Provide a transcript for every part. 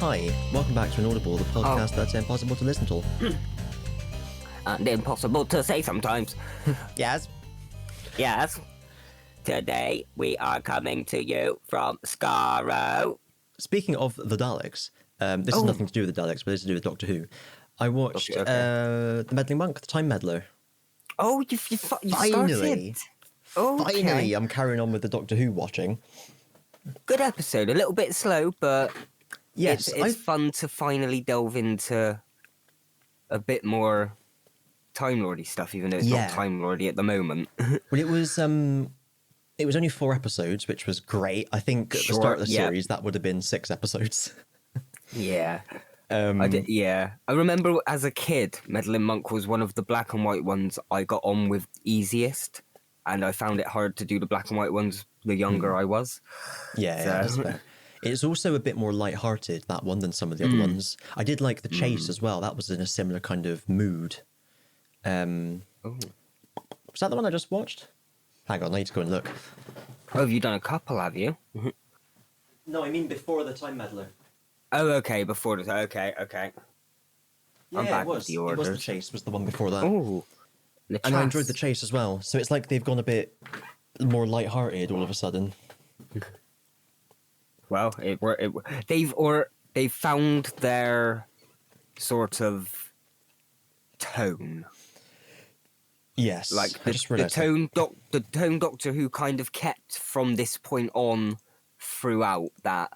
Hi, welcome back to Inaudible, the podcast that's impossible to listen to. And impossible to say sometimes. Yes. Yes. Today we are coming to you from Scarrow. Speaking of the Daleks, this has nothing to do with the Daleks, but this is to do with Doctor Who. I watched the Meddling Monk, the Time Meddler. Oh, you Finally. started. Okay. Finally, I'm carrying on with the Doctor Who watching. Good episode. A little bit slow, but Yes, it's fun to finally delve into a bit more Time Lordy stuff, even though it's not Time Lordy at the moment. Well, it was only 4 episodes, which was great. I think at the start of the series, that would have been 6 episodes. Yeah. I remember as a kid, Meddling Monk was one of the black and white ones I got on with easiest, and I found it hard to do the black and white ones the younger I was. Yeah, that's fair. It's also a bit more light-hearted, that one, than some of the other ones. I did like The Chase as well. That was in a similar kind of mood. Was that the one I just watched? Hang on, I need to go and look. Oh, have you done a couple, have you? No, I mean before the Time Meddler. Oh, okay, before the... Okay. Yeah, I'm back with the orders. It was The Chase, was the one before that. Oh, and I enjoyed The Chase as well. So it's like they've gone a bit more light-hearted all of a sudden. Well, they've found their sort of tone. Yes, like the tone Doctor Who kind of kept from this point on throughout that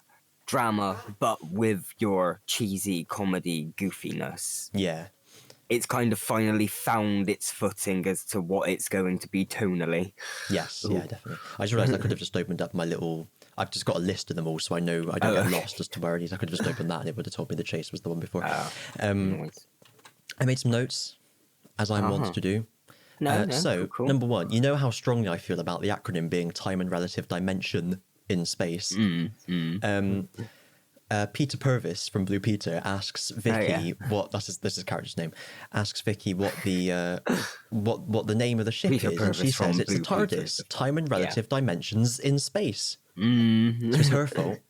drama, but with your cheesy comedy goofiness. Yeah. It's kind of finally found its footing as to what it's going to be tonally. Yes, yeah, definitely. I just realised I could have just opened up my little... I've just got a list of them all, so I know I don't get lost as to where it is. I could have just opened that and it would have told me The Chase was the one before. I made some notes, as I'm wont to do. Cool. Number 1, you know how strongly I feel about the acronym being time and relative dimension in space. Peter Purvis from Blue Peter asks Vicky what this is character's name. Asks Vicky what the what the name of the ship Peter is, Purvis and she says it's the TARDIS, time and relative dimensions in space. So it's her fault.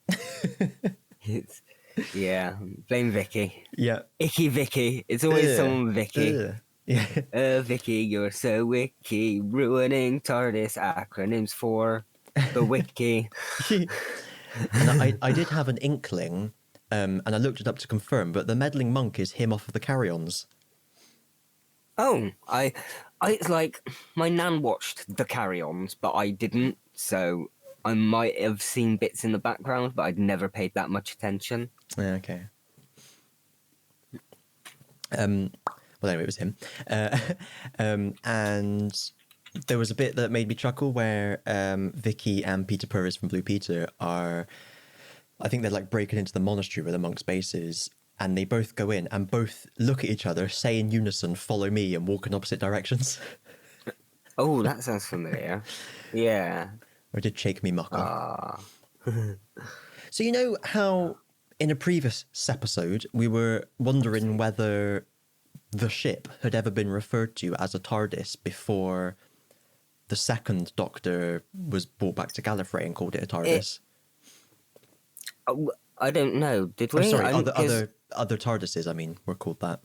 Blame Vicky. Yeah, Icky Vicky. It's always someone Vicky. Yeah. Vicky, you're so wicky, ruining TARDIS acronyms for the wiki. And I did have an inkling, and I looked it up to confirm, but the Meddling Monk is him off of the Carry-Ons. Oh, I like, my nan watched the Carry-Ons, but I didn't, so I might have seen bits in the background, but I'd never paid that much attention. Yeah, okay. Well, anyway, it was him. And there was a bit that made me chuckle where Vicky and Peter Purvis from Blue Peter are... I think they're like breaking into the monastery where the monk's base is, and they both go in and both look at each other, say in unison, "Follow me," and walk in opposite directions. Oh, that sounds familiar. Yeah. Or did shake me mucker. So you know how in a previous episode we were wondering whether the ship had ever been referred to as a TARDIS before the second Doctor was brought back to Gallifrey and called it a TARDIS? I don't know. Did we? Oh, sorry, other TARDISes, I mean, were called that.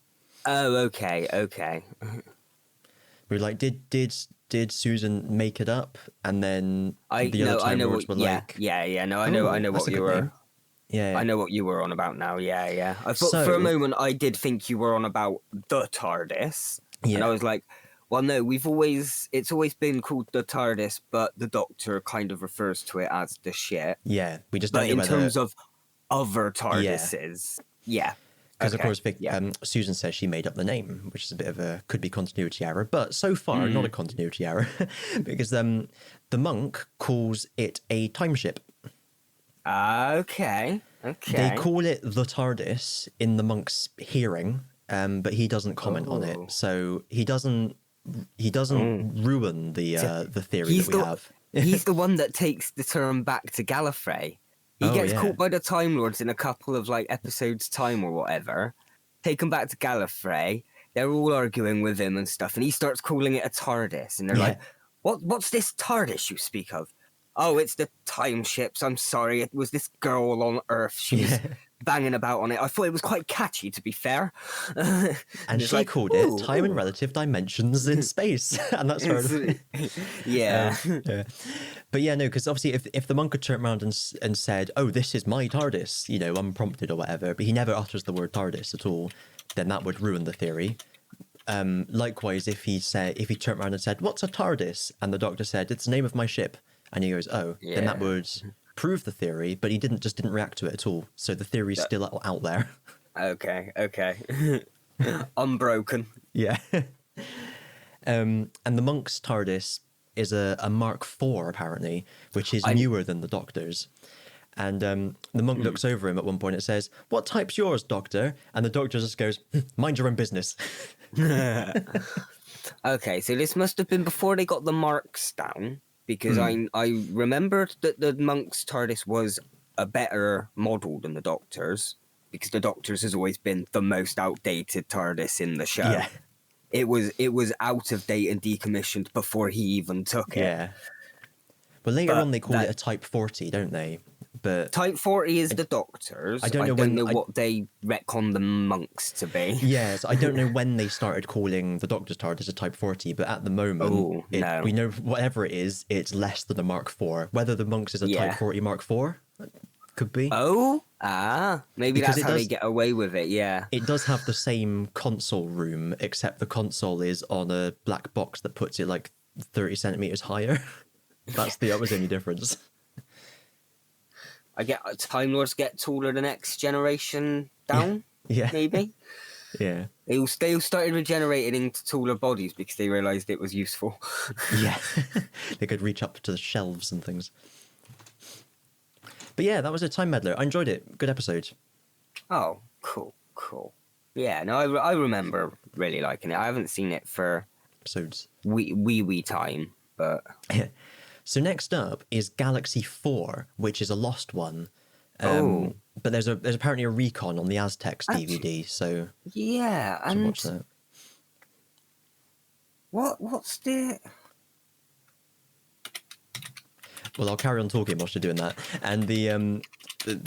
Oh, okay. We were like, did Susan make it up? And then the other Time Lords were like... I know what you were... Yeah. I know what you were on about now, yeah. I thought for a moment I did think you were on about the TARDIS. Yeah. And I was like, well, no, it's always been called the TARDIS, but the Doctor kind of refers to it as the ship. Yeah, we just don't know in terms of other TARDISes, Because, of course, Susan says she made up the name, which is a bit of a could-be continuity error, but so far, not a continuity error, because the monk calls it a time ship. Okay. They call it the TARDIS in the monk's hearing, but he doesn't comment on it, so he doesn't ruin the theory that we have. He's the one that takes the term back to Gallifrey. He gets caught by the Time Lords in a couple of episodes' time or whatever. Taken back to Gallifrey. They're all arguing with him and stuff, and he starts calling it a TARDIS, and they're like, "What's this TARDIS you speak of?" "Oh, it's the time ships. I'm sorry. It was this girl on Earth. She was banging about on it. I thought it was quite catchy, to be fair. And she called it Time and Relative Dimensions in Space. And that's her. Yeah. Yeah. But yeah, no, because obviously if the monk had turned around and said, oh, this is my TARDIS, you know, unprompted or whatever, but he never utters the word TARDIS at all, then that would ruin the theory. Likewise, if he turned around and said, what's a TARDIS? And the Doctor said, it's the name of my ship. And he goes, oh, then that would prove the theory, but he didn't react to it at all. So the theory's still out there. Okay. Unbroken. Yeah. And the monk's TARDIS is a Mark IV, apparently, which is newer than the Doctor's. And the monk looks over him at one point and says, what type's yours, Doctor? And the Doctor just goes, mind your own business. Okay, so this must have been before they got the marks down, because I remembered that the monk's TARDIS was a better model than the Doctor's, because the Doctor's has always been the most outdated TARDIS in the show. Yeah. It was out of date and decommissioned before he even took it. Yeah. But later on they call it a Type 40, don't they? But Type 40 is the Doctor's. I don't know what they retcon the monks to be. Yes, I don't know when they started calling the Doctor's TARDIS a Type 40, but at the moment, we know whatever it is, it's less than a Mark IV. Whether the monks is a Type 40 Mark IV, could be. Maybe because that's how they get away with it, yeah. It does have the same console room, except the console is on a black box that puts it like 30 centimeters higher. That was the only difference. Time Lords get taller the next generation down. Yeah. Maybe. Yeah. They all started regenerating into taller bodies because they realised it was useful. Yeah. They could reach up to the shelves and things. But yeah, that was a Time Meddler. I enjoyed it. Good episode. Oh, cool. Yeah, no, I remember really liking it. I haven't seen it for episodes. Wee time, but So next up is Galaxy 4, which is a lost one. But there's apparently a recon on the Aztecs DVD, so yeah, and watch that. What's the? Well, I'll carry on talking whilst you're doing that. And the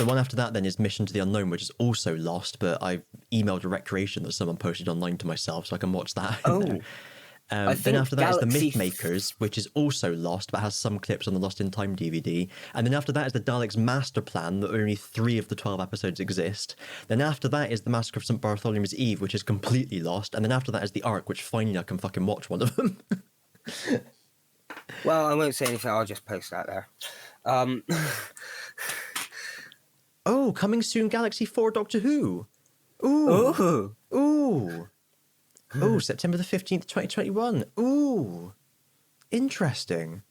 one after that then is Mission to the Unknown, which is also lost, but I emailed a recreation that someone posted online to myself, so I can watch that. Then after that is the Myth Makers, which is also lost, but has some clips on the Lost in Time DVD. And then after that is the Daleks Master Plan, that only 3 of the 12 episodes exist. Then after that is the Massacre of St. Bartholomew's Eve, which is completely lost. And then after that is the Ark, which finally I can fucking watch one of them. Well, I won't say anything, I'll just post that there. Coming soon, Galaxy 4 Doctor Who. September the 15th, 2021. Ooh, interesting.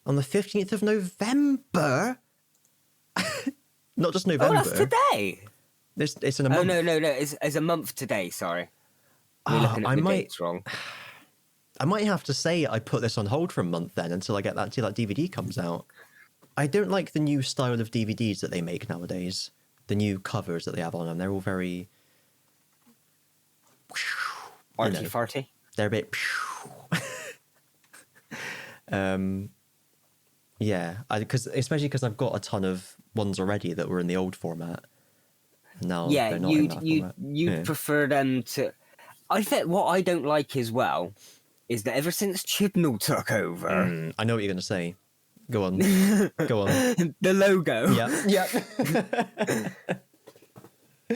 On the 15th of November. Not just November. Oh, that's today. It's in a month. Oh, no. It's a month today, sorry. We're looking at the dates wrong. I might have to say I put this on hold for a month then until that DVD comes out. I don't like the new style of DVDs that they make nowadays. The new covers that they have on them. They're all very... Arty-farty? They're a bit... yeah, especially because I've got a ton of ones already that were in the old format. And now they're not in that format. You'd prefer them to... I think what I don't like as well is that ever since Chibnall took over... I know what you're going to say. Go on. Go on. The logo. Yeah.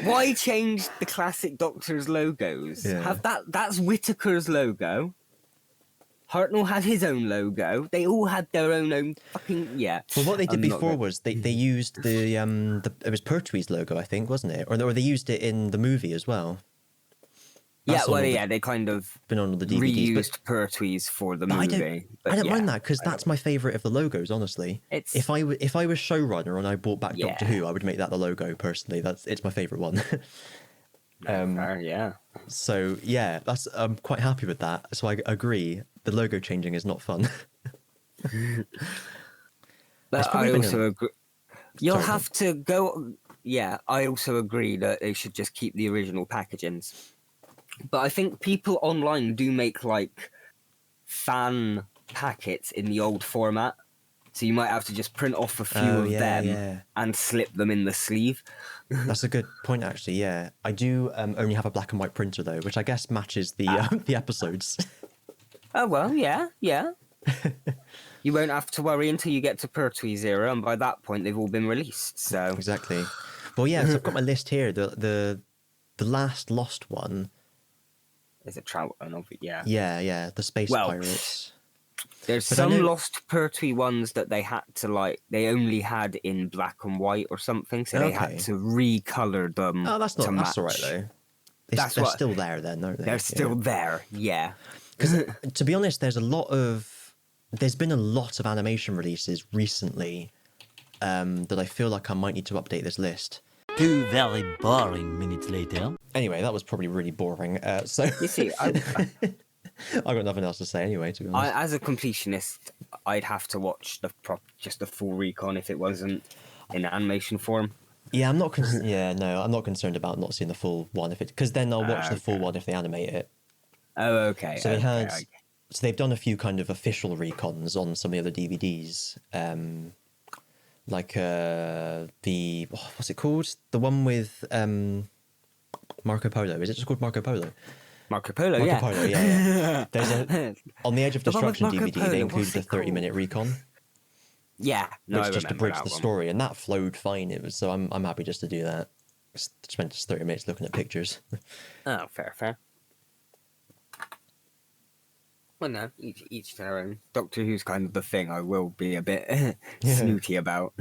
Why change the classic Doctor's logos? Yeah. That's Whittaker's logo. Hartnell had his own logo. They all had their own fucking Well, what they did before was they used the it was Pertwee's logo, I think, wasn't it? Or they used it in the movie as well. They kind of been on all the DVDs, reused Pertwee's for the movie. I don't mind that because that's my favourite of the logos. Honestly, if I was showrunner and I brought back Doctor Who, I would make that the logo personally. It's my favourite one. So that's I'm quite happy with that. So I agree. The logo changing is not fun. But I also agree. You'll have to go. Yeah, I also agree that they should just keep the original packagings. But I think people online do make like fan packets in the old format So you might have to just print off a few of them and slip them in the sleeve. That's a good point, actually. Yeah, I do only have a black and white printer though, which I guess matches the the episodes. Oh well, yeah. You won't have to worry until you get to Pertwee 0, and by that point they've all been released. So exactly. Well, yeah. So I've got my list here. The last lost one. Is it Trout and of it? Yeah. Yeah. The Space Pirates. There's some lost Pertwee ones that they had to they only had in black and white or something, so they had to recolor them. Oh, that's all right though. They're still there then, aren't they? They're still there, yeah. Because to be honest, there's been a lot of animation releases recently that I feel like I might need to update this list. 2 very boring minutes later. Anyway, that was probably really boring. So you see, I've got nothing else to say anyway, to be honest. As a completionist, I'd have to watch just the full recon if it wasn't in animation form. Yeah, I'm not concerned about not seeing the full one because then I'll watch the full one if they animate it. Oh, okay. So so they've done a few kind of official recons on some of the other DVDs, like what's it called? The one with Marco Polo. Is it just called Marco Polo? Marco Polo, yeah. There's on the Edge of Destruction DVD. They included a 30-minute recon. Yeah, which just abridged the story, and that flowed fine. So I'm happy just to do that. Spent just 30 minutes looking at pictures. Oh, fair. Well, no, each their own. Doctor Who's kind of the thing I will be a bit snooty about.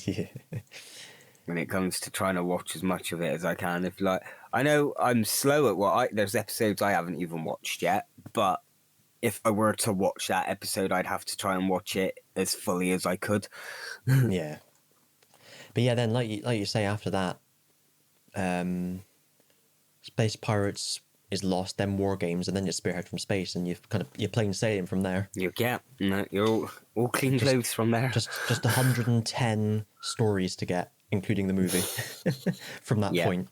Yeah. When it comes to trying to watch as much of it as I can. I know I'm slow at there's episodes I haven't even watched yet, but if I were to watch that episode, I'd have to try and watch it as fully as I could. Yeah. But yeah, then like you say, after that, Space Pirates is lost, then War Games, and then you're Spearhead from Space, and you're plain sailing from there. You're all clean clothes from there. Just 110 stories to get, including the movie, from that point.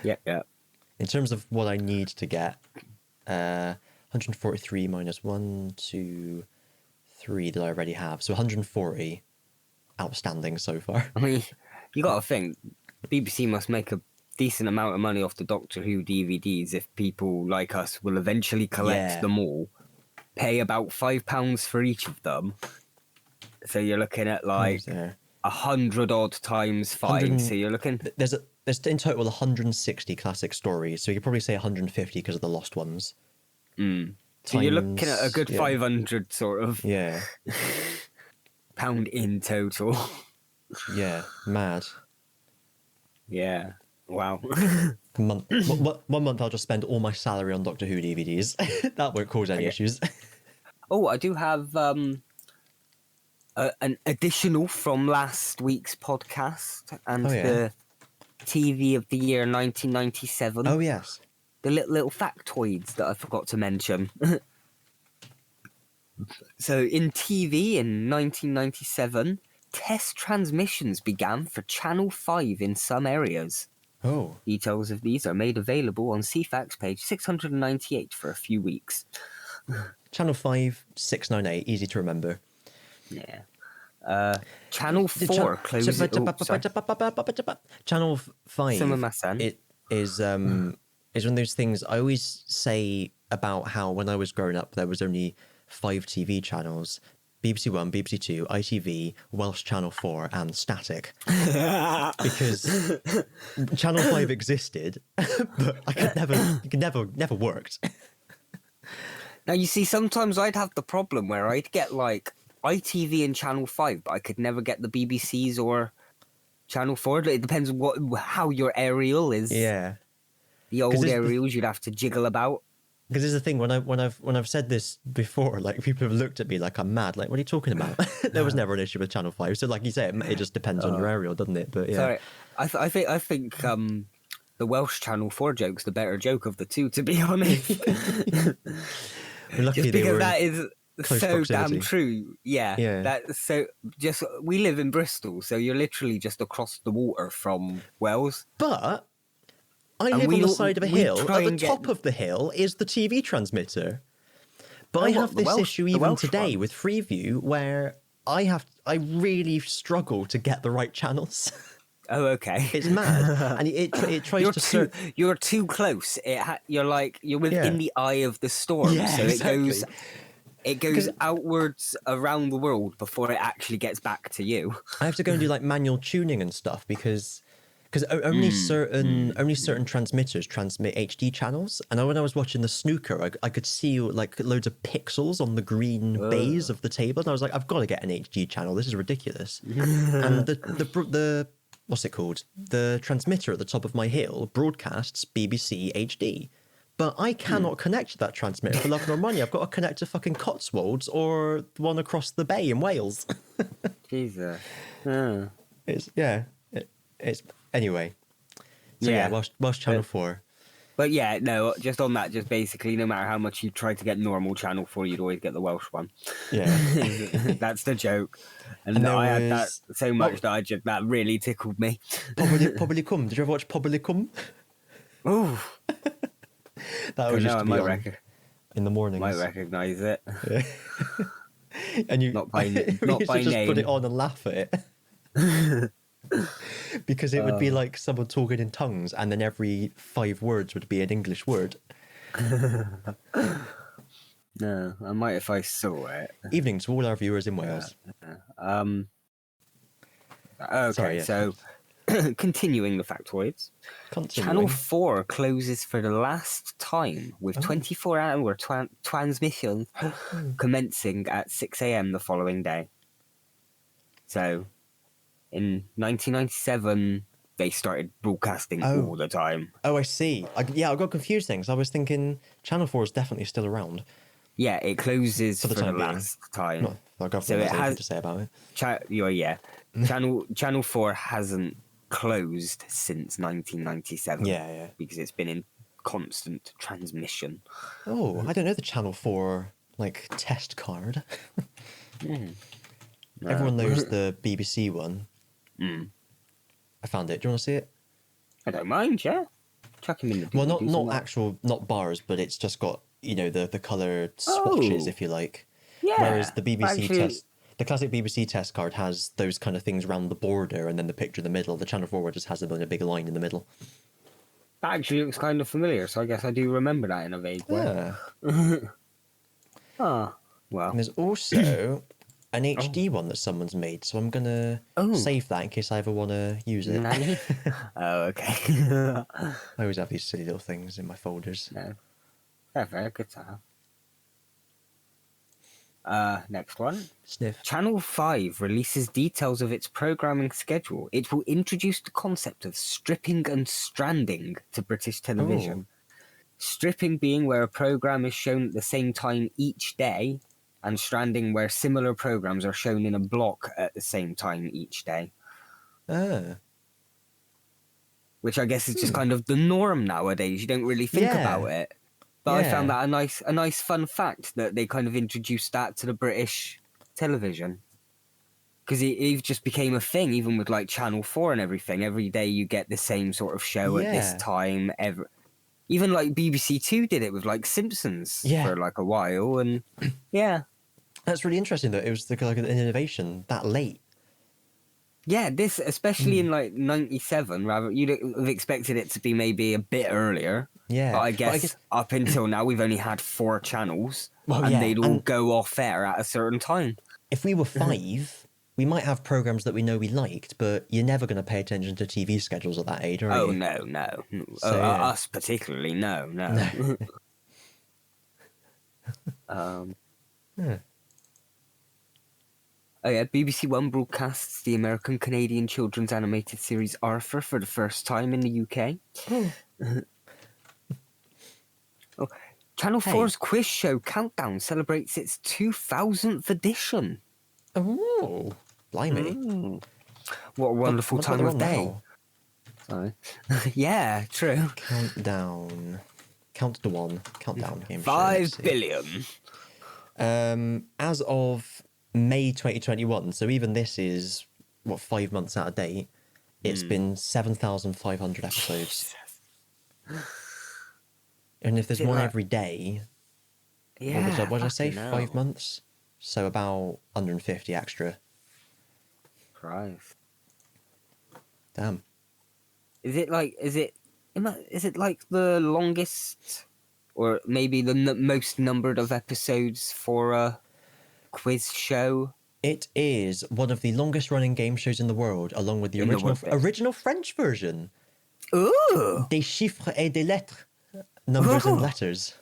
Yeah. In terms of what I need to get, 143 minus 1, 2, 3 that I already have. So 140 outstanding so far. I mean, you got to think, BBC must make a decent amount of money off the Doctor Who DVDs if people like us will eventually collect them all, pay about £5 for each of them. So you're looking at 100 odd times 5. So you're looking... There's in total 160 classic stories, so you could probably say 150 because of the lost ones. So you're looking at a good 500 sort of pound in total. Yeah, mad. Yeah, wow. One month I'll just spend all my salary on Doctor Who DVDs. That won't cause any issues. Oh, I do have an additional from last week's podcast and the TV of the year 1997. Oh, yes. The little factoids that I forgot to mention. So in TV in 1997, test transmissions began for Channel 5 in some areas. Oh. Details of these are made available on CFAX page 698 for a few weeks. Channel 5, 698, easy to remember. Yeah. Channel 4 closes... Channel 5 it is one of those things I always say about how when I was growing up there was only 5 TV channels: BBC 1, BBC 2, ITV, Welsh Channel 4 and Static. Because Channel 5 existed, but it never worked. Now you see, sometimes I'd have the problem where I'd get ITV and Channel 5, but I could never get the BBC's or Channel 4. It depends how your aerial is. Yeah. The old aerials you'd have to jiggle about. Because there's the thing, when I've said this before, people have looked at me like I'm mad. Like, what are you talking about? There was never an issue with Channel 5. So like you say, it just depends on your aerial, doesn't it? But yeah. Sorry, I think the Welsh Channel 4 joke's the better joke of the two, to be honest. Lucky just because that is so proximity. damn true. Yeah. That's so we live in Bristol, so you're literally just across the water from Wales. But I live on the side of a hill. At the top of the hill is the TV transmitter. But Oh, I what, have the this Welsh- issue the even Welsh today one? with Freeview where I really struggle to get the right channels. Oh, okay. It's mad, and it tries You're to too search. you're too close. You're within Yeah. the eye of the storm. Yeah, so exactly. it goes outwards around the world before it actually gets back to you. I have to go and do like manual tuning and stuff because only certain transmitters transmit HD channels. And when I was watching the snooker, I could see like loads of pixels on the green baize of the table, and I was like, I've got to get an HD channel. This is ridiculous. And the what's it called? The transmitter at the top of my hill broadcasts BBC HD. But I cannot connect to that transmitter for love nor money. I've got to connect to fucking Cotswolds or the one across the bay in Wales. Jesus. It's anyway. So yeah, Welsh Channel 4. But yeah, no, just on that, just basically, no matter how much you try to get normal Channel 4, you'd always get the Welsh one. Yeah. That's the joke. And there I had that was- so much that really tickled me. Pobly Cum. Did you ever watch Pobly Cum? Oh, That was no, just I to be might, on in the mornings. might recognise it. And you Not by- we not used by to just put name. it on and laugh at it. Because it would be like someone talking in tongues, and then every 5 words would be an English word. No, I might if I saw it. Evening to all our viewers in Wales. Okay, Sorry, yeah. so continuing the factoids. Continuing. Channel 4 closes for the last time with 24-hour transmission commencing at 6 a.m. the following day. So, in 1997, they started broadcasting all the time. Oh, I see. I got confused things. I was thinking Channel 4 is definitely still around. Yeah, it closes For for the the time being. last time. No, the government So it has anything has- to say about it. Channel 4 hasn't closed since 1997. Yeah. Because it's been in constant transmission. Oh, I don't know the Channel 4 like test card. Everyone knows the BBC one. I found it. Do you want to see it? I don't mind, yeah. Chuck him in the Well, DVDs. not bars, but it's just got the coloured swatches, Oh. if you like. Yeah. Whereas the BBC actually, the classic BBC test card has those kind of things around the border, and then the picture in the middle. The Channel 4 one just has them in a big line in the middle. That actually looks kind of familiar, so I guess I do remember that in a vague way. Yeah. Ah, well. And there's also an HD one that someone's made, so I'm gonna save that in case I ever want to use it. Nanny? Oh, okay. I always have these silly little things in my folders. No. Yeah, very good to have. Next one. Sniff. Channel 5 releases details of its programming schedule. It will introduce the concept of stripping and stranding to British television. Stripping being where a program is shown at the same time each day, and stranding where similar programs are shown in a block at the same time each day. Which I guess is just kind of the norm nowadays. You don't really think about it. But I found that a nice fun fact that they kind of introduced that to the British television. Because it just became a thing, even with like Channel 4 and everything. Every day you get the same sort of show at this time. Even like BBC Two did it with like Simpsons for like a while. And yeah. That's really interesting that it was like an innovation that late. Yeah, this, especially in like 97, rather, you'd have expected it to be maybe a bit earlier. Yeah. But I guess up until now, we've only had 4 channels, and they'd all go off air at a certain time. If we were 5, we might have programs that we know we liked, but you're never going to pay attention to TV schedules at that age, are you? No. So, Us particularly, no. Oh yeah, BBC One broadcasts the American-Canadian children's animated series Arthur for the first time in the UK. Channel 4's quiz show Countdown celebrates its 2000th edition. Oh, blimey. What a wonderful Look what time they're of on day. now. Sorry. Yeah, true. Countdown. Countdown. Game show, 5 let's see. billion. As of May 2021, so even this is, 5 months out of date, it's been 7,500 episodes. And if there's one every day... Yeah. What did I say? fucking 5 hell. months? So about 150 extra. Christ. Damn. Is it like? Is it like the longest, or maybe the most numbered of episodes for a quiz show It is one of the longest running game shows in the world, along with the in the original world? original French version. Ooh. Des chiffres et des lettres. Numbers and Ooh. letters.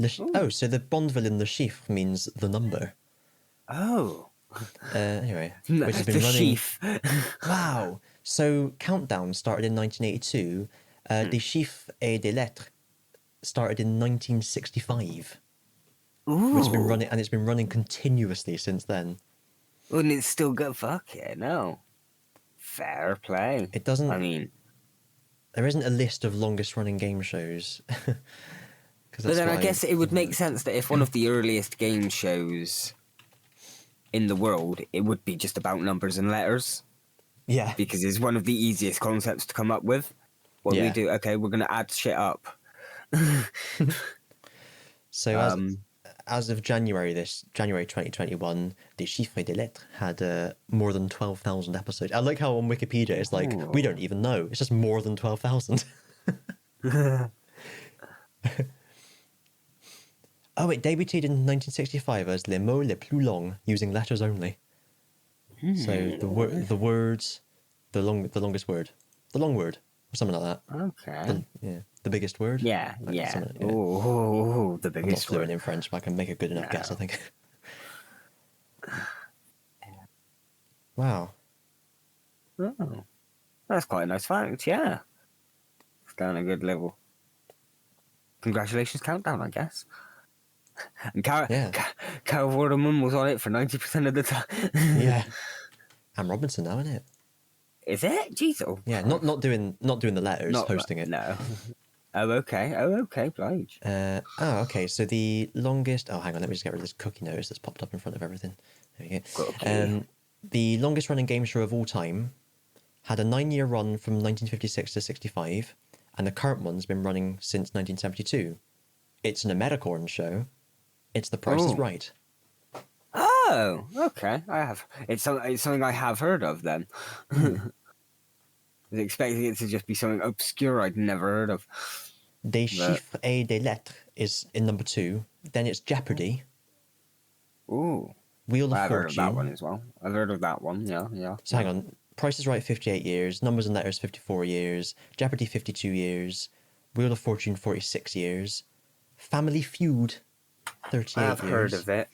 Ooh. So the Bondeville in Le Chiffre means the number. Oh. Anyway, which has been The running. sheaf. Wow. So Countdown started in 1982. Des chiffres et des lettres started in 1965. Ooh. It's been running continuously since then. And it's still good. Fuck yeah, no. Fair play. It doesn't. I mean, There isn't a list of longest running game shows. but then I guess it would make sense that if one of the earliest game shows in the world, it would be just about numbers and letters. Yeah. Because it's one of the easiest concepts to come up with. What we Yeah. do, okay, we're going to add shit up. So as of January 2021, Des chiffres et des lettres had more than 12,000 episodes. I like how on Wikipedia it's like, Ooh. we don't even know. It's just more than 12,000. Oh, it debuted in 1965 as Les mots les plus longs, using letters only. So the words, the longest word, the long word, or something like that. Okay. The biggest word. Yeah, Like yeah. something, yeah. Ooh, the I'm not biggest fluent word. in French, but I can make a good enough guess, I No. think. Wow. Oh, that's quite a nice fact, yeah. It's going a good level. Congratulations, Countdown, I guess. And Carol Vorderman was on it for 90% of the time. Yeah. Anne Robinson now, isn't it? Is it? Jeez. Oh, Yeah, not doing the letters, not hosting it. No. Oh, okay, Blige. Okay. So the longest. Oh, hang on. Let me just get rid of this cookie notice that's popped up in front of everything. There we go. Cookie. The longest running game show of all time had a 9-year run from 1956 to 65, and the current one's been running since 1972. It's an Americorn show. It's The Price is Oh. Right. Oh, okay. It's something I have heard of then. I was expecting it to just be something obscure I'd never heard of. Des chiffres et des lettres is in number 2. Then it's Jeopardy. Ooh. Wheel of I've heard Fortune. of that one as well. I've heard of that one, yeah. So hang on. Price is Right, 58 years. Numbers and Letters, 54 years. Jeopardy, 52 years. Wheel of Fortune, 46 years. Family Feud, 38 I've years. heard of it.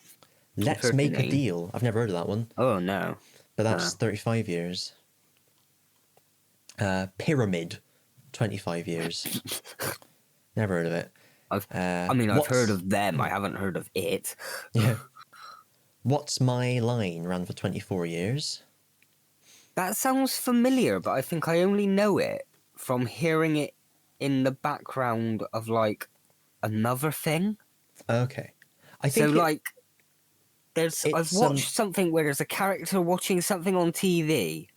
Let's heard the Make a name. Deal. I've never heard of that one, Oh, no. but that's 35 years. Pyramid, 25 years. Never heard of it. I've What's- heard of them. I haven't heard of it. Yeah. What's My Line ran for 24 years. That sounds familiar, but I think I only know it from hearing it in the background of, like, another thing. Okay. I So, think like, I've it's, watched something where there's a character watching something on TV,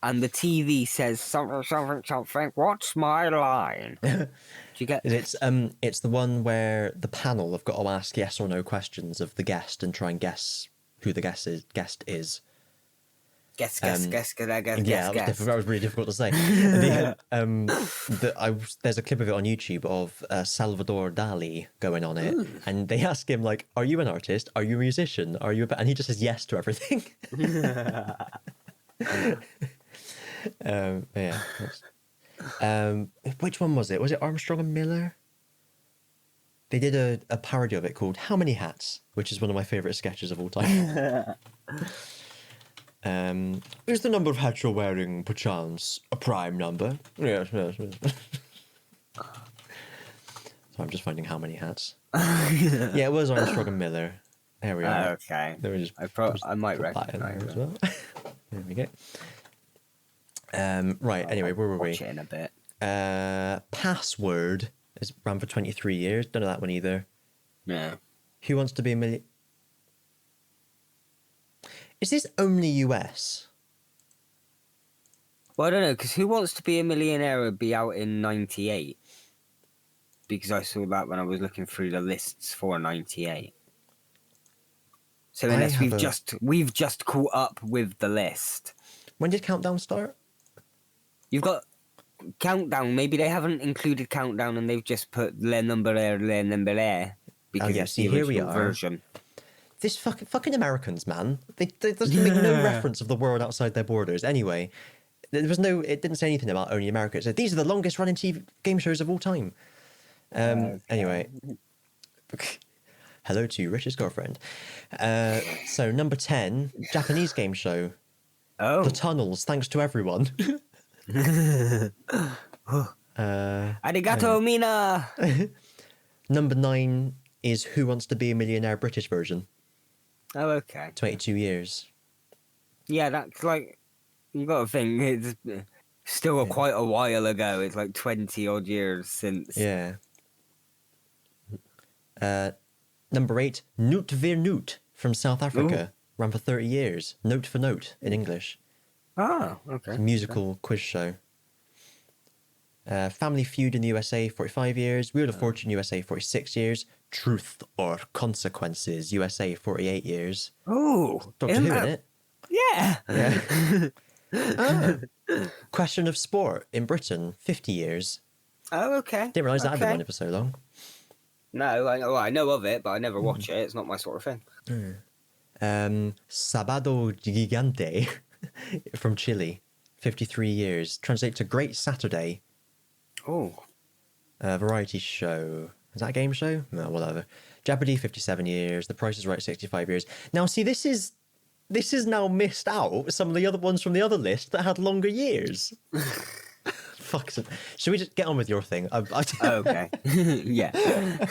and the TV says something. What's my line? Do you get? it's the one where the panel have got to ask yes or no questions of the guest and try and guess who the guest is. Guess. Yeah, that was really difficult to say. There's a clip of it on YouTube of Salvador Dali going on it, and they ask him like, "Are you an artist? Are you a musician? Are you?" And he just says yes to everything. Yeah. Which one was it? Was it Armstrong and Miller? They did a parody of it called "How Many Hats," which is one of my favourite sketches of all time. Is the number of hats you're wearing, perchance, a prime number? Yes. So I'm just finding how many hats. Yeah, it was Armstrong and Miller. There we are. Okay. There we just I might put that in recognise there as it. well. There we go. Right. Anyway, where were we? Watch it in a bit. Password ran for 23 years. Don't know that one either. Yeah. Who Wants to Be a Million? Is this only US? Well, I don't know, because Who Wants to Be a Millionaire would be out in 98. because I saw that when I was looking through the lists for 98. So unless we've just caught up with the list. When did Countdown start? You've got Countdown. Maybe they haven't included Countdown and they've just put Le Number because it's the original version. This fucking Americans, man. They doesn't make no reference of the world outside their borders. Anyway, it didn't say anything about only America. It said these are the longest running TV game shows of all time. Anyway, hello to Rich's girlfriend. So number 10, Japanese game show. Oh, The Tunnels. Thanks to everyone. Arigato, Mina. Number 9 is Who Wants to Be a Millionaire British version. Oh, okay. 22 years. Yeah, that's like, you got to think, it's still quite a while ago. It's like 20 odd years since. Yeah. Number 8, Noot Vir Noot from South Africa. Ran for 30 years. Note for Note in English. Ah, okay. It's a musical quiz show. Family Feud in the USA, 45 years. Wheel of Fortune USA, 46 years. Truth or Consequences USA, 48 years. Oh, Doctor Who in it. Yeah. Question of Sport in Britain, 50 years. Oh, okay. Didn't realise that had been running for so long. No, I know of it, but I never watch it. It's not my sort of thing. Sábado Gigante from Chile, 53 years. Translate to Great Saturday. Oh. Variety show. Is that a game show? No, whatever. Jeopardy, 57 years. The Price is Right, 65 years. Now, see, this is now missed out some of the other ones from the other list that had longer years. Fuck. Should we just get on with your thing? Okay. Yeah.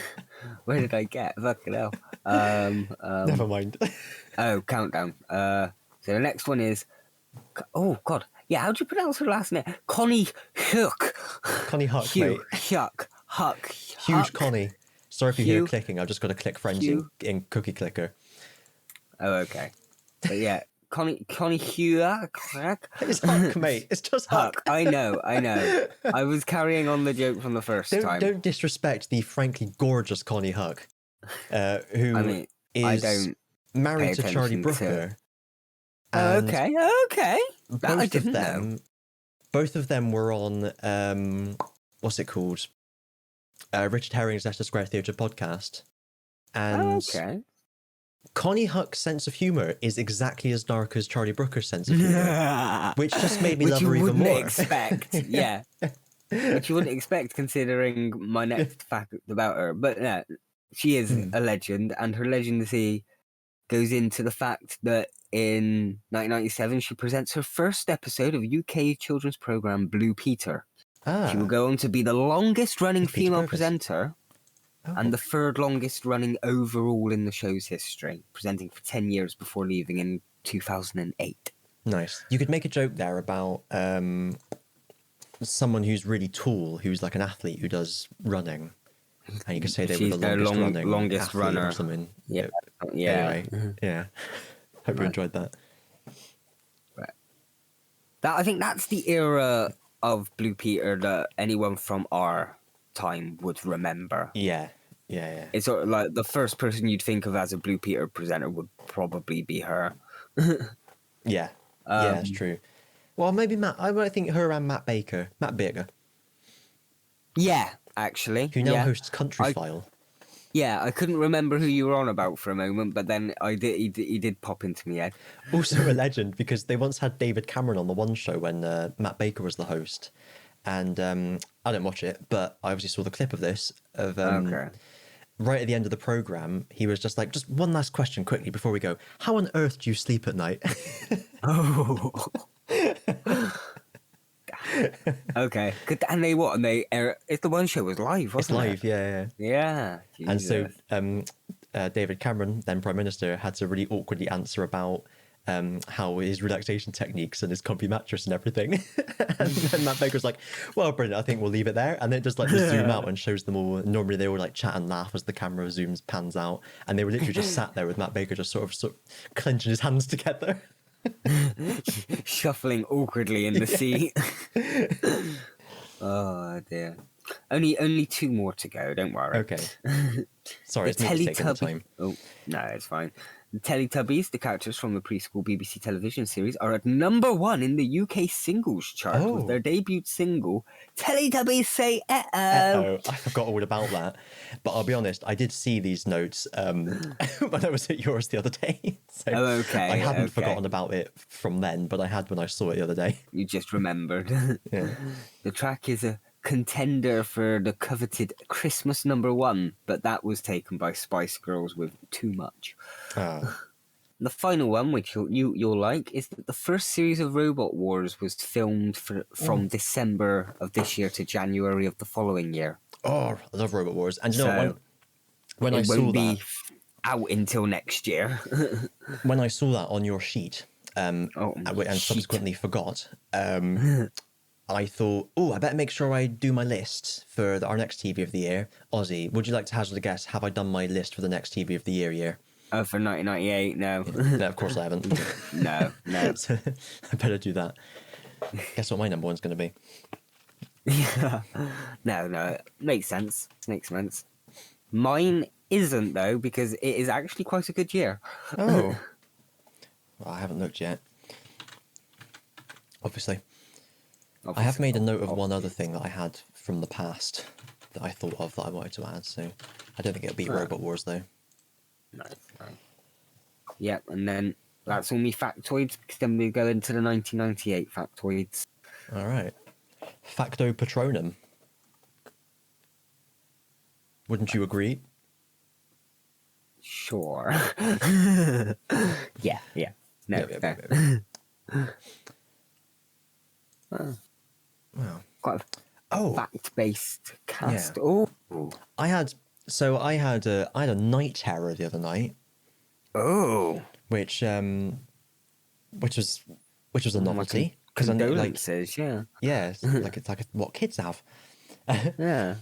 Where did I get? Fucking hell. Never mind. Oh, Countdown. So the next one is... Oh, God. Yeah, how do you pronounce her last name? Connie Huck. Connie Huck, mate. Huck. Huge Connie. Sorry if you hear clicking. I've just got to click friends in Cookie Clicker. Oh, okay. But yeah, Connie Huck. It's Huck, mate. It's just Huck. I know. I was carrying on the joke from the first time. Don't disrespect the frankly gorgeous Connie Huck, who is married to Charlie Brooker. Okay. That I didn't know. Both of them were on, what's it called? Richard Herring's Leicester Square Theatre podcast. And Connie Huck's sense of humour is exactly as dark as Charlie Brooker's sense of humour, which just made me love her even more. Expect, yeah. Which you wouldn't expect considering my next fact about her. But yeah, she is a legend, and her legacy goes into the fact that in 1997 she presents her first episode of UK children's programme Blue Peter. She will go on to be the longest running female presenter and the third longest running overall in the show's history, presenting for 10 years before leaving in 2008. Nice. You could make a joke there about someone who's really tall, who's like an athlete who does running. And you could say they were the longest runner or something. Yeah. Anyway, yeah. Hope you enjoyed that. Right. I think that's the era of Blue Peter that anyone from our time would remember. Yeah. It's sort of like the first person you'd think of as a Blue Peter presenter would probably be her. Yeah, it's true. Well, maybe Matt. I think her and Matt Baker. Yeah, actually. Who now hosts Country File. Yeah, I couldn't remember who you were on about for a moment, but then he did pop into my head. Also a legend, because they once had David Cameron on the One Show when Matt Baker was the host. And I didn't watch it, but I obviously saw the clip of this. Right at the end of the programme, he was just like, just one last question quickly before we go. How on earth do you sleep at night? Oh. Okay. And they air it? The One Show was live, wasn't it? It's live, yeah. Yeah. And so David Cameron, then Prime Minister, had to really awkwardly answer about how his relaxation techniques and his comfy mattress and everything. And then Matt Baker's like, well, brilliant, I think we'll leave it there. And then it just like zoom out and shows them all. Normally they all like chat and laugh as the camera pans out. And they were literally just sat there with Matt Baker just sort of clenching his hands together. Shuffling awkwardly in the seat. Oh dear. Only 2 more to go. Don't worry. Okay. Sorry, it's me taking the time. Oh no, it's fine. The Teletubbies, the characters from the preschool BBC television series, are at number 1 in the UK singles chart with their debut single, Teletubbies Say Uh-Oh. I forgot all about that. But I'll be honest, I did see these notes when I was at yours the other day. So okay. I hadn't forgotten about it from then, but I had when I saw it the other day. You just remembered. Yeah. The track is a contender for the coveted Christmas number 1, but that was taken by Spice Girls with Too Much. The final one, which you'll like, is that the first series of Robot Wars was filmed from December of this year to January of the following year. Oh, I love Robot Wars. And you know, when I saw won't that... be out until next year. When I saw that on your sheet, and subsequently forgot... I thought, I better make sure I do my list for our next TV of the year. Ozzy, would you like to hazard a guess? Have I done my list for the next TV of the year? Oh, for 1998? No. No, of course I haven't. No. So I better do that. Guess what my number one's going to be? Yeah. No. Makes sense. Mine isn't, though, because it is actually quite a good year. Oh. Well, I haven't looked yet. Obviously. I have made a note of one other thing that I had from the past that I thought of that I wanted to add, so I don't think it'll beat Robot Wars, though. No. Yeah, and then that's all me factoids, because then we go into the 1998 factoids. All right. Facto Patronum. Wouldn't you agree? Sure. Yeah. No. Wow. Quite a fact-based cast. Yeah. Oh. I had a night terror the other night. Oh. Which was a novelty. Condolences, yeah. Yeah, it's like what kids have. Yeah.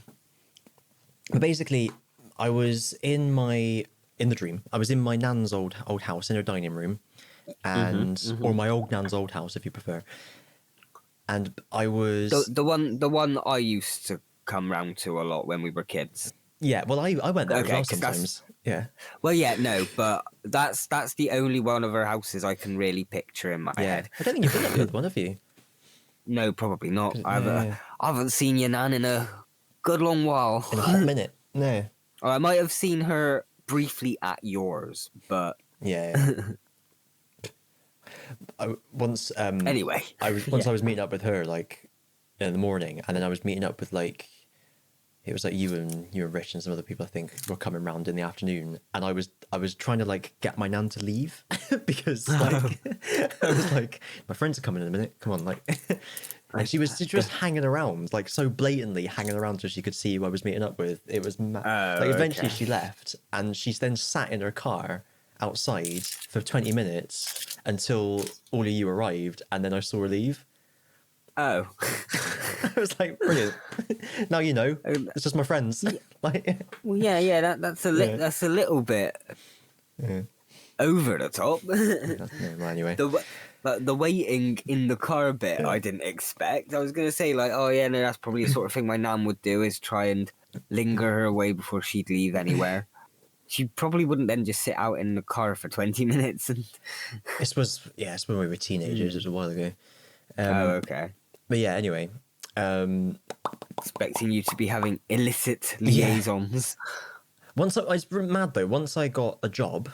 But basically, I was in the dream. I was in my nan's old house in her dining room, or my old nan's old house, if you prefer. And I was the one I used to come round to a lot when we were kids. Yeah, well, I went there as well sometimes. Yeah. Well, yeah, no, but that's the only one of our houses I can really picture in my head. I don't think you've been at the other one, have you? No, probably not. I haven't seen your nan in a good long while. In a hot minute. No. Or I might have seen her briefly at yours, but yeah. Anyway, I was meeting up with her like in the morning, and then I was meeting up with it was like you and Rich and some other people I think were coming round in the afternoon, and I was trying to like get my nan to leave because like I was like, my friends are coming in a minute, come on, like. And she was just hanging around, like so blatantly hanging around so she could see who I was meeting up with. It was mad. Eventually she left, and she then sat in her car outside for 20 minutes until all of you arrived, and then I saw her leave. Oh. I was like, brilliant. Now you know. It's just my friends. Well, yeah. That's a little bit over the top. Well, anyway. The waiting in the car bit, I didn't expect. I was going to say, like, oh, yeah, no, that's probably the sort of thing my nan would do, is try and linger her away before she'd leave anywhere. She probably wouldn't then just sit out in the car for 20 minutes. And it's when we were teenagers. It was a while ago. Okay. But yeah, anyway. Expecting you to be having illicit liaisons. I was mad, though. Once I got a job,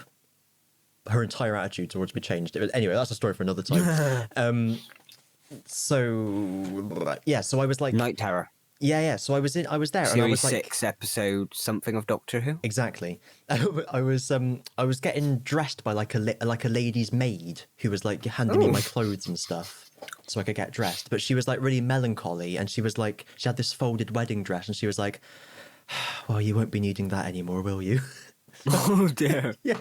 her entire attitude towards me changed. Anyway, that's a story for another time. So I was like Night Terror. Yeah. So I was there. Series and I was 6, episode something of Doctor Who. Exactly. I was getting dressed by like a lady's maid who was like handing me my clothes and stuff so I could get dressed. But she was like really melancholy, and she was like, she had this folded wedding dress, and she was like, "Well, you won't be needing that anymore, will you?" Oh dear. Yeah.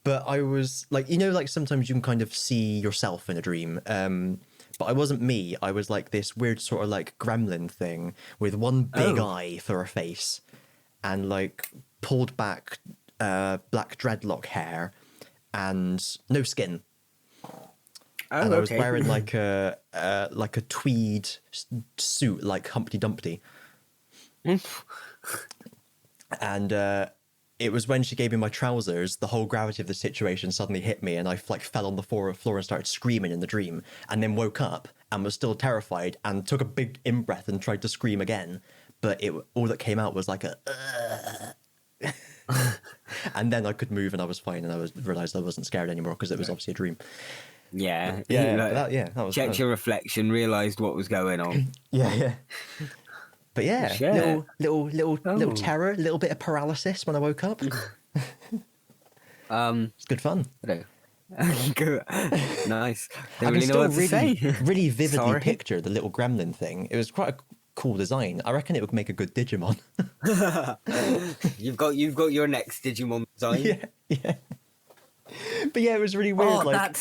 But I was like, like sometimes you can kind of see yourself in a dream. But I wasn't me. I was like this weird sort of like gremlin thing with one big eye for a face, and like pulled back black dreadlock hair and no skin. Oh, and I was okay. wearing like a tweed suit, like Humpty Dumpty. And it was when she gave me my trousers, the whole gravity of the situation suddenly hit me, and I like fell on the floor and started screaming in the dream, and then woke up and was still terrified and took a big in-breath and tried to scream again, but all that came out was like a and then I could move and I was fine, and I realized I wasn't scared anymore because it was obviously a dream. Yeah. That was Checked your reflection, realised what was going on. yeah. But yeah, Sure. little terror, a little bit of paralysis when I woke up. It's good fun. Nice. I Don't really know what to say. really vividly Sorry. picture the little gremlin thing. It was quite a cool design. I reckon it would make a good Digimon. You've got your next Digimon design. yeah. But yeah, it was really weird. Oh, like,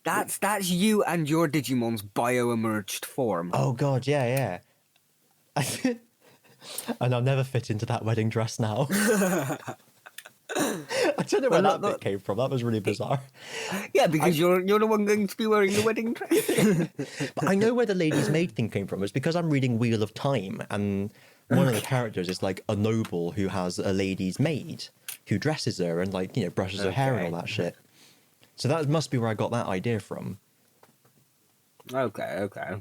that's you and your Digimon's bio-emerged form. oh god, yeah. And I'll never fit into that wedding dress now. I don't know where that bit came from. That was really bizarre. Yeah, because you're the one going to be wearing the wedding dress. But I know where the lady's maid thing came from. It's because I'm reading Wheel of Time, and one of the characters is like a noble who has a lady's maid who dresses her and like, you know, brushes her hair and all that shit. So that must be where I got that idea from. Okay. But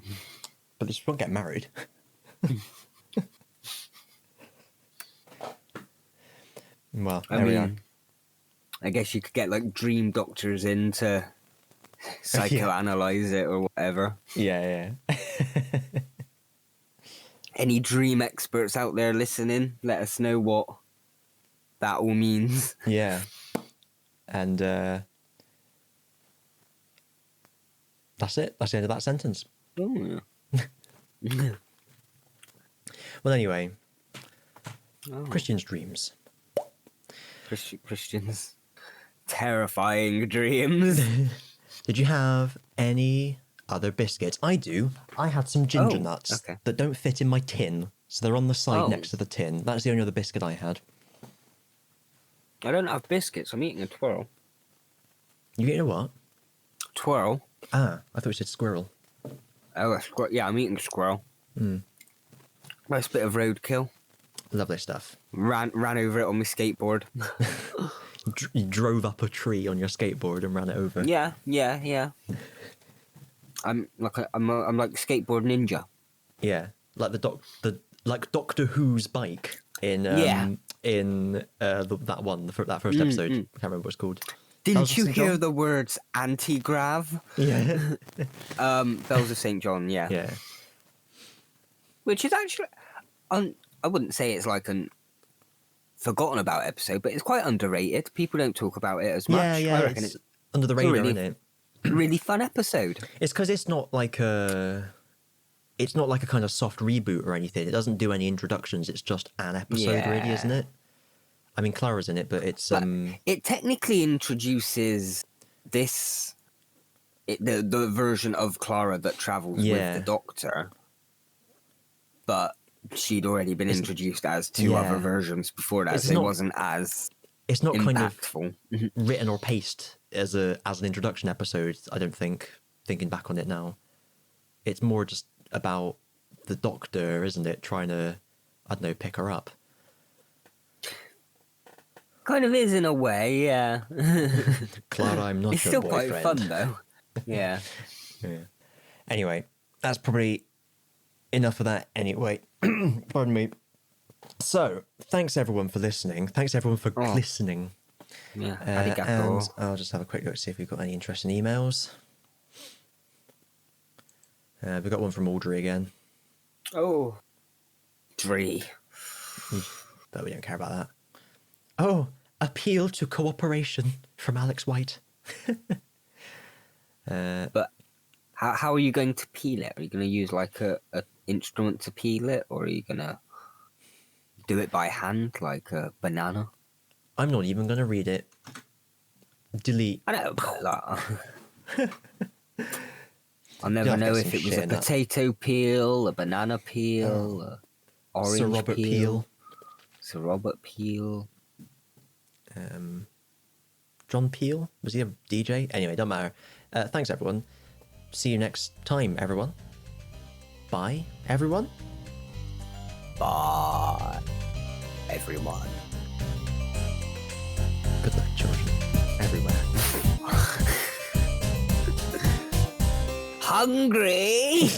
they just won't get married. Well, there we are. I guess you could get like dream doctors in to psychoanalyze it or whatever. Yeah. Any dream experts out there listening, let us know what that all means. Yeah. And that's it. That's the end of that sentence. Oh, yeah. Well, anyway, Oh. Kristian's dreams. Kristian's terrifying dreams. Did you have any other biscuits? I do. I had some ginger nuts that don't fit in my tin, so they're on the side next to the tin. That's the only other biscuit I had. I don't have biscuits. I'm eating a twirl. You eating a what? Twirl? Ah, I thought you said squirrel. Oh, yeah, I'm eating a squirrel. Nice bit of roadkill. Lovely stuff. Ran over it on my skateboard. You drove up a tree on your skateboard and ran it over. Yeah. I'm like skateboard ninja. Yeah, like like Doctor Who's bike in that first episode. I can't remember what it's called. Didn't you hear the words anti-grav? Yeah. Bells of St. John. Yeah. Yeah. Which is actually, I wouldn't say it's like an forgotten about episode, but it's quite underrated. People don't talk about it as much. Yeah. I reckon it's under the radar, isn't it? Really fun episode. It's because it's not like a kind of soft reboot or anything. It doesn't do any introductions. It's just an episode, really, isn't it? I mean, Clara's in it, but it's it technically introduces the version of Clara that travels with the Doctor, but she'd already been introduced as two other versions before that, so it wasn't as it's not impactful. Kind of written or paced as an introduction episode. I don't think, thinking back on it now, it's more just about the Doctor, isn't it? Trying to, I don't know, pick her up. Kind of is in a way, yeah. Clara, I'm not it's your still boyfriend. quite fun though. Yeah. Anyway, that's probably enough of that anyway. Pardon me. So, thanks everyone for listening. Thanks everyone for listening. Yeah. And I'll just have a quick look to see if we've got any interesting emails. We've got one from Audrey again. Oh. Dree. But we don't care about that. Oh, appeal to cooperation from Alex White. But how are you going to peel it? Are you going to use like a instrument to peel it, or are you going to do it by hand like a banana? I'm not even going to read it. Delete. I know about that. I'll never know if it was a potato peel, a banana peel, a orange Sir Robert Peel. Sir Robert Peel. John Peel? Was he a DJ? Anyway, don't matter. Thanks, everyone. see you next time, everyone. Bye, everyone. Bye, everyone. Good luck, children. Everywhere. Hungry?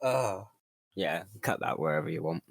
Oh. Yeah, cut that wherever you want.